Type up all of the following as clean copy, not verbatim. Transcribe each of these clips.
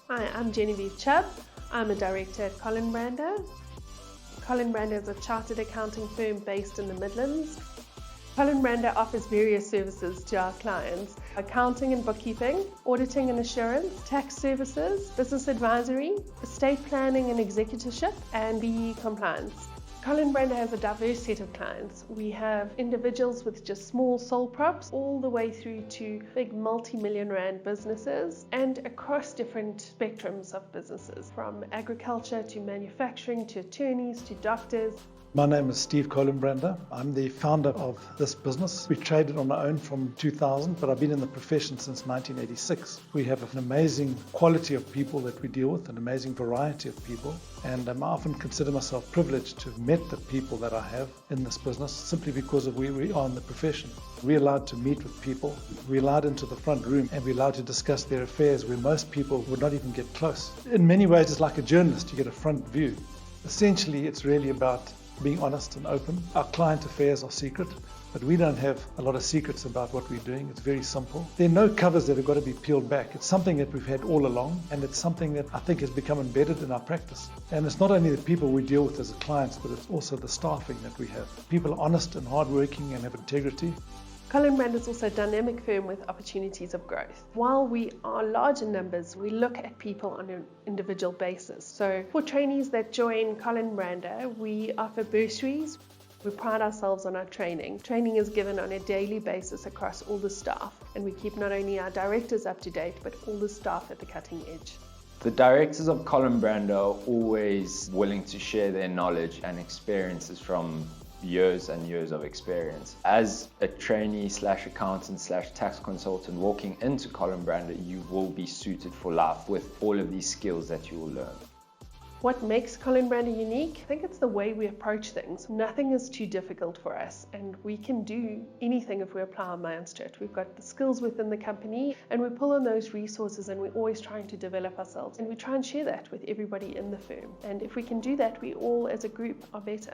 Hi, I'm Genevieve Chubb. I'm a director at Colenbrander. Colenbrander is a chartered accounting firm based in the Midlands. Colenbrander offers various services to our clients: accounting and bookkeeping, auditing and assurance, tax services, business advisory, estate planning and executorship, and BE compliance. Colenbrander has a diverse set of clients. We have individuals with just small sole props, all the way through to big multi-million rand businesses, and across different spectrums of businesses, from agriculture to manufacturing to attorneys to doctors. My name is Steve Colenbrander. I'm the founder of this business. We traded on our own from 2000, but I've been in the profession since 1986. We have an amazing quality of people that we deal with, an amazing variety of people, and I often consider myself privileged to have met the people that I have in this business simply because of where we are in the profession. We're allowed to meet with people, we're allowed into the front room, and we're allowed to discuss their affairs where most people would not even get close. In many ways, it's like a journalist, you get a front view. Essentially, it's really about being honest and open. Our client affairs are secret, but we don't have a lot of secrets about what we're doing. It's very simple. There are no covers that have got to be peeled back. It's something that we've had all along, and it's something that I think has become embedded in our practice. And it's not only the people we deal with as clients, but it's also the staffing that we have. People are honest and hardworking and have integrity. Colenbrander is also a dynamic firm with opportunities of growth. While we are large in numbers, we look at people on an individual basis. So for trainees that join Colenbrander, we offer bursaries. We pride ourselves on our training. Training is given on a daily basis across all the staff, and we keep not only our directors up to date, but all the staff at the cutting edge. The directors of Colenbrander are always willing to share their knowledge and experiences from years and years of experience. As a trainee / accountant / tax consultant walking into Colenbrander, you will be suited for life with all of these skills that you will learn. What makes Colenbrander unique? I think it's the way we approach things. Nothing is too difficult for us, and we can do anything if we apply our minds to it. We've got the skills within the company, and we pull on those resources, and we're always trying to develop ourselves, and we try and share that with everybody in the firm. And if we can do that, we all as a group are better.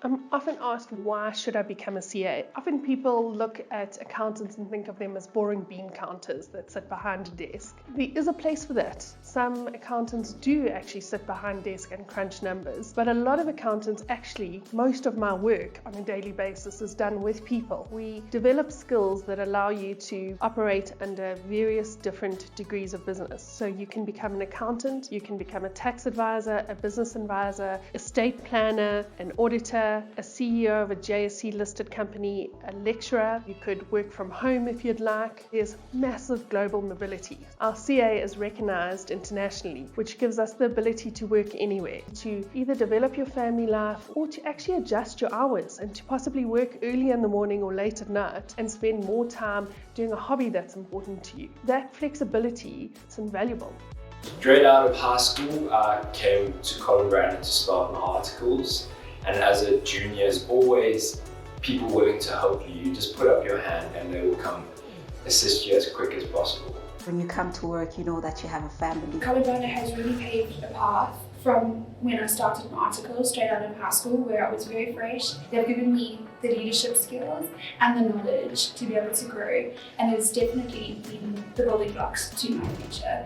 I'm often asked, why should I become a CA? Often people look at accountants and think of them as boring bean counters that sit behind a desk. There is a place for that. Some accountants do actually sit behind a desk and crunch numbers, but a lot of accountants actually, most of my work on a daily basis is done with people. We develop skills that allow you to operate under various different degrees of business. So you can become an accountant, you can become a tax advisor, a business advisor, estate planner, an auditor, a CEO of a JSE listed company, a lecturer. You could work from home if you'd like. There's massive global mobility. Our CA is recognized internationally, which gives us the ability to work anywhere, to either develop your family life or to actually adjust your hours and to possibly work early in the morning or late at night and spend more time doing a hobby that's important to you. That flexibility is invaluable. Straight out of high school, I came to Colenbrander to start my articles. And as a junior, there's always people willing to help you. You just put up your hand and they will come assist you as quick as possible. When you come to work, you know that you have a family. Colenbrander has really paved a path from when I started my articles straight out of high school, where I was very fresh. They've given me the leadership skills and the knowledge to be able to grow, and it's definitely been the building blocks to my future.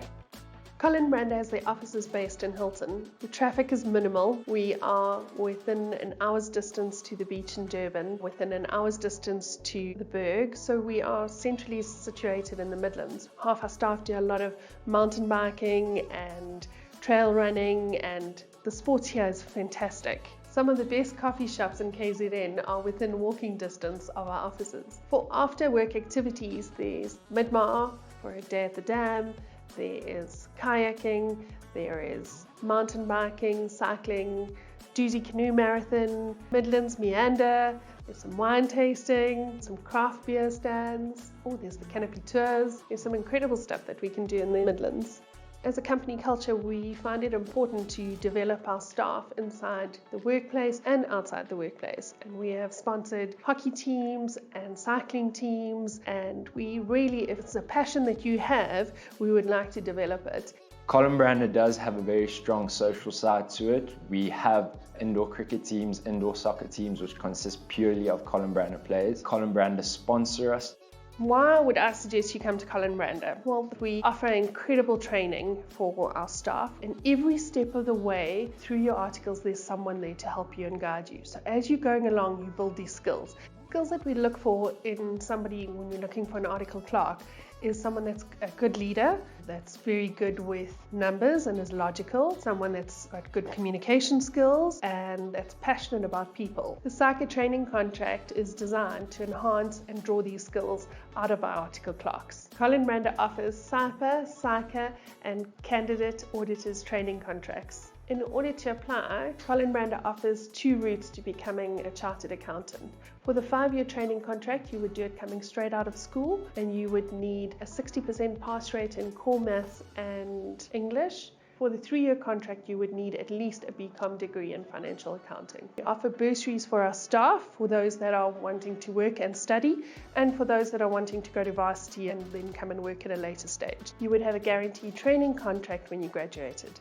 Colenbrander has their offices based in Hilton. The traffic is minimal. We are within an hour's distance to the beach in Durban, within an hour's distance to the Berg, so we are centrally situated in the Midlands. Half our staff do a lot of mountain biking and trail running, and the sports here is fantastic. Some of the best coffee shops in KZN are within walking distance of our offices. For after work activities, there's Midmar for a day at the dam, there is kayaking, there is mountain biking, cycling, Doozy Canoe Marathon, Midlands Meander, there's some wine tasting, some craft beer stands, there's the canopy tours. There's some incredible stuff that we can do in the Midlands. As a company culture, we find it important to develop our staff inside the workplace and outside the workplace. And we have sponsored hockey teams and cycling teams, and we really, if it's a passion that you have, we would like to develop it. Colenbrander does have a very strong social side to it. We have indoor cricket teams, indoor soccer teams, which consist purely of Colenbrander players. Colenbrander sponsor us. Why would I suggest you come to Colenbrander? Well, we offer incredible training for our staff, and every step of the way through your articles, there's someone there to help you and guide you. So as you're going along, you build these skills. Skills that we look for in somebody when we're looking for an article clerk is someone that's a good leader, that's very good with numbers and is logical, someone that's got good communication skills and that's passionate about people. The SAICA training contract is designed to enhance and draw these skills out of our article clerks. Colenbrander offers SAICA, and candidate auditors training contracts. In order to apply, Colenbrander offers 2 routes to becoming a chartered accountant. For the 5-year training contract, you would do it coming straight out of school, and you would need a 60% pass rate in core maths and English. For the 3-year contract, you would need at least a BCom degree in financial accounting. We offer bursaries for our staff, for those that are wanting to work and study, and for those that are wanting to go to varsity and then come and work at a later stage. You would have a guaranteed training contract when you graduated.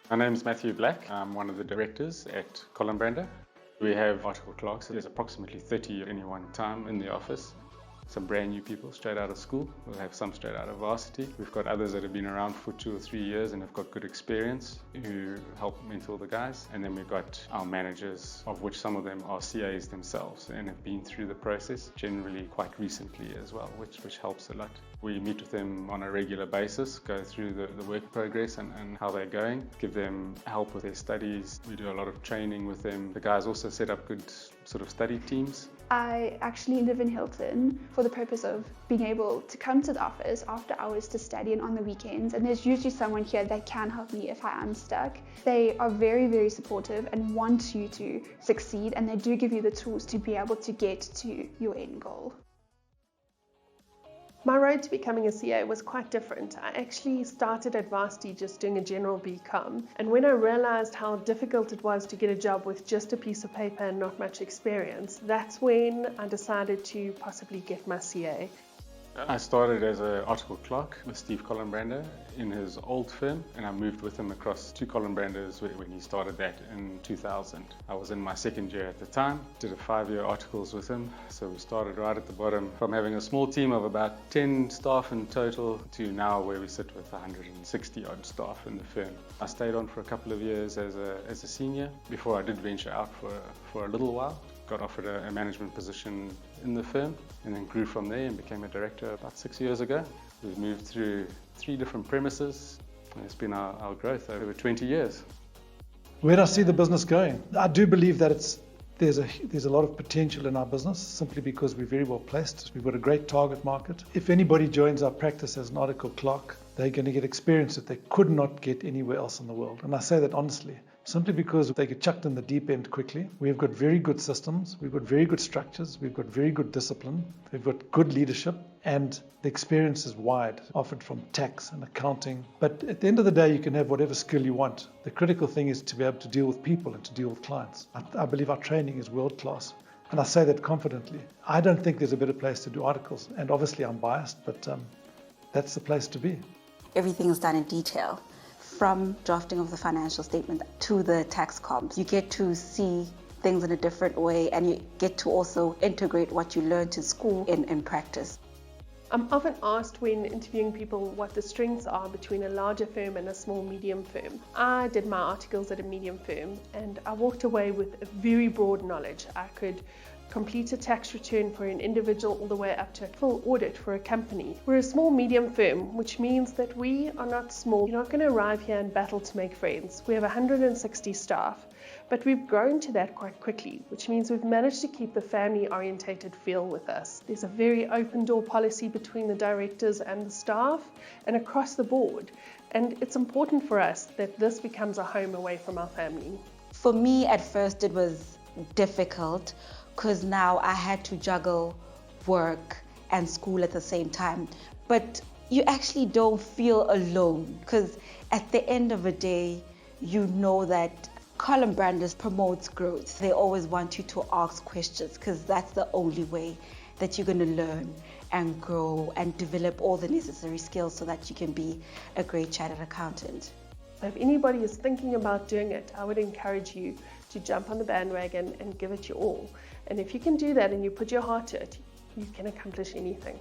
My name is Matthew Black. I'm one of the directors at Colenbrander. We have article clerks. There's approximately 30 at any one time in the office. Some brand new people straight out of school. We'll have some straight out of varsity. We've got others that have been around for 2 or 3 years and have got good experience who help mentor the guys. And then we've got our managers, of which some of them are CAs themselves and have been through the process, generally quite recently as well, which helps a lot. We meet with them on a regular basis, go through the work progress and how they're going, give them help with their studies. We do a lot of training with them. The guys also set up good sort of study teams. I actually live in Hilton for the purpose of being able to come to the office after hours to study and on the weekends, and there's usually someone here that can help me if I am stuck. They are very, very supportive and want you to succeed, and they do give you the tools to be able to get to your end goal. My road to becoming a CA was quite different. I actually started at varsity just doing a general BCom, and when I realized how difficult it was to get a job with just a piece of paper and not much experience, that's when I decided to possibly get my CA. I started as an article clerk with Steve Colenbrander in his old firm, and I moved with him across to Colenbranders when he started that in 2000. I was in my 2nd year at the time, did a 5-year articles with him, so we started right at the bottom from having a small team of about 10 staff in total to now where we sit with 160 odd staff in the firm. I stayed on for a couple of years as a senior before I did venture out for a little while. Got offered a management position in the firm and then grew from there and became a director about 6 years ago. We've moved through 3 different premises and it's been our growth over 20 years. Where do I see the business going? I do believe that there's a lot of potential in our business simply because we're very well placed. We've got a great target market. If anybody joins our practice as an article clerk, they're going to get experience that they could not get anywhere else in the world. And I say that honestly. Simply because they get chucked in the deep end quickly. We've got very good systems, we've got very good structures, we've got very good discipline, we've got good leadership, and the experience is wide, offered from tax and accounting. But at the end of the day, you can have whatever skill you want. The critical thing is to be able to deal with people and to deal with clients. I believe our training is world class, and I say that confidently. I don't think there's a better place to do articles, and obviously I'm biased, but that's the place to be. Everything is done in detail. From drafting of the financial statement to the tax comps, you get to see things in a different way, and you get to also integrate what you learned in school in practice. I'm often asked when interviewing people what the strengths are between a larger firm and a small medium firm. I did my articles at a medium firm and I walked away with a very broad knowledge. I could complete a tax return for an individual all the way up to a full audit for a company. We're a small medium firm, which means that we are not small. You're not going to arrive here and battle to make friends. We have 160 staff, but we've grown to that quite quickly, which means we've managed to keep the family-orientated feel with us. There's a very open door policy between the directors and the staff and across the board, and it's important for us that this becomes a home away from our family. For me, at first it was difficult because now I had to juggle work and school at the same time. But you actually don't feel alone because at the end of the day, you know that Colenbrander promotes growth. They always want you to ask questions because that's the only way that you're going to learn and grow and develop all the necessary skills so that you can be a great chartered accountant. If anybody is thinking about doing it, I would encourage you to jump on the bandwagon and give it your all. And if you can do that and you put your heart to it, you can accomplish anything.